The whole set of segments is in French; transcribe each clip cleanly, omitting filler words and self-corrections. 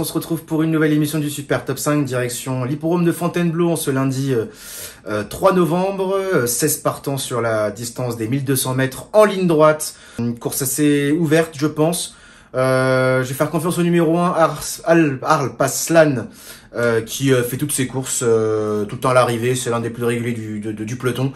on se retrouve pour une nouvelle émission du Super Top 5, direction l'hippodrome de Fontainebleau en ce lundi 3 novembre, 16 partants sur la distance des 1200 mètres en ligne droite. Une course assez ouverte, je pense. Je vais faire confiance au numéro 1, Arl Paslan, qui fait toutes ses courses tout le temps à l'arrivée. C'est l'un des plus réguliers du peloton.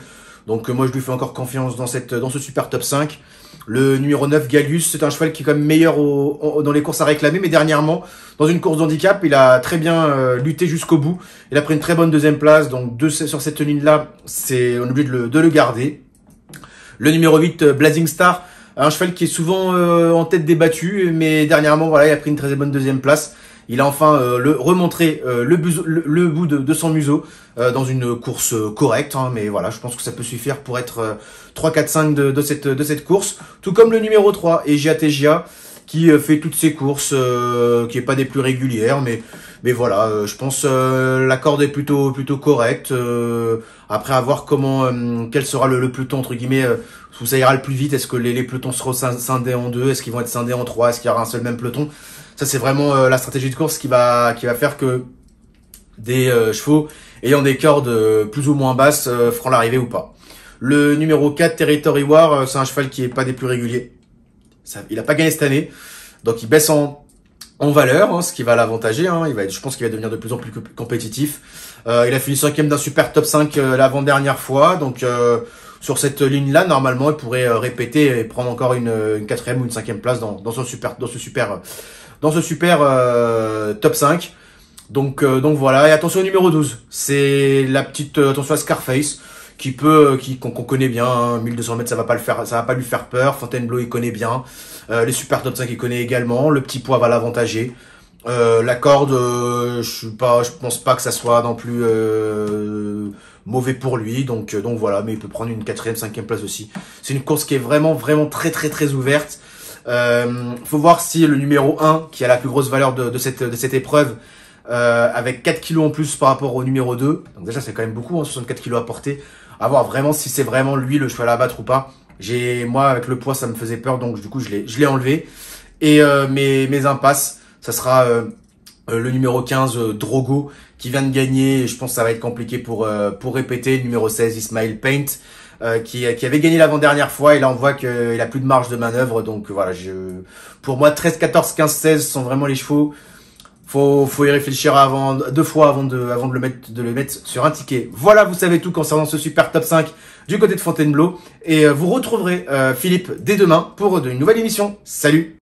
Donc moi je lui fais encore confiance dans ce Super Top 5. Le numéro 9, Gallius, c'est un cheval qui est quand même meilleur dans les courses à réclamer, mais dernièrement, dans une course d'handicap, il a très bien lutté jusqu'au bout. Il a pris une très bonne deuxième place, donc sur cette ligne-là, on est obligé de le garder. Le numéro 8, Blazing Star, un cheval qui est souvent en tête débattue, mais dernièrement, voilà, il a pris une très bonne deuxième place. Il a enfin remontré le bout de son museau dans une course correcte, hein, mais voilà, je pense que ça peut suffire pour être 3, 4, 5 de cette course. Tout comme le numéro 3, Egia Tegia, qui fait toutes ses courses, qui est pas des plus régulières, mais voilà, je pense la corde est plutôt correcte. Après, à voir quel sera le peloton entre guillemets, où ça ira le plus vite. Est-ce que les pelotons seront scindés en deux? Est-ce qu'ils vont être scindés en trois? Est-ce qu'il y aura un seul même peloton? Ça, c'est vraiment la stratégie de course qui va faire que des chevaux ayant des cordes plus ou moins basses feront l'arrivée ou pas. Le numéro 4, Territory War, c'est un cheval qui est pas des plus réguliers. Il a pas gagné cette année, donc il baisse en valeur, hein, ce qui va l'avantager. Hein. Je pense qu'il va devenir de plus en plus compétitif. Il a fini 5e d'un Super Top 5 l'avant-dernière fois, donc sur cette ligne-là, normalement, il pourrait répéter et prendre encore une 4e ou une 5e place dans ce super top 5. Donc voilà. Et attention au numéro 12. C'est la petite, attention à Scarface, qu'on connaît bien, hein. 1200 mètres, ça va pas lui faire peur. Fontainebleau, il connaît bien. Les super top 5, il connaît également. Le petit poids va l'avantager. La corde, je pense pas que ça soit non plus, mauvais pour lui. Donc voilà. Mais il peut prendre une 4e, 5e place aussi. C'est une course qui est vraiment très ouverte. Faut voir si le numéro 1, qui a la plus grosse valeur de cette épreuve, avec 4 kilos en plus par rapport au numéro 2, donc déjà c'est quand même beaucoup, hein, 64 kilos à porter, à voir vraiment si c'est vraiment lui le cheval à battre ou pas. Moi avec le poids ça me faisait peur, donc du coup je l'ai enlevé. Et mes impasses, ça sera le numéro 15, Drogo, qui vient de gagner, et je pense que ça va être compliqué pour répéter. Le numéro 16, Ismail Paint, qui avait gagné l'avant-dernière fois, et là on voit qu'il a plus de marge de manœuvre. Donc voilà, pour moi 13, 14, 15, 16 sont vraiment les chevaux. Faut y réfléchir deux fois avant de le mettre sur un ticket. Voilà, vous savez tout concernant ce Super Top 5 du côté de Fontainebleau, et vous retrouverez Philippe dès demain pour une nouvelle émission. Salut!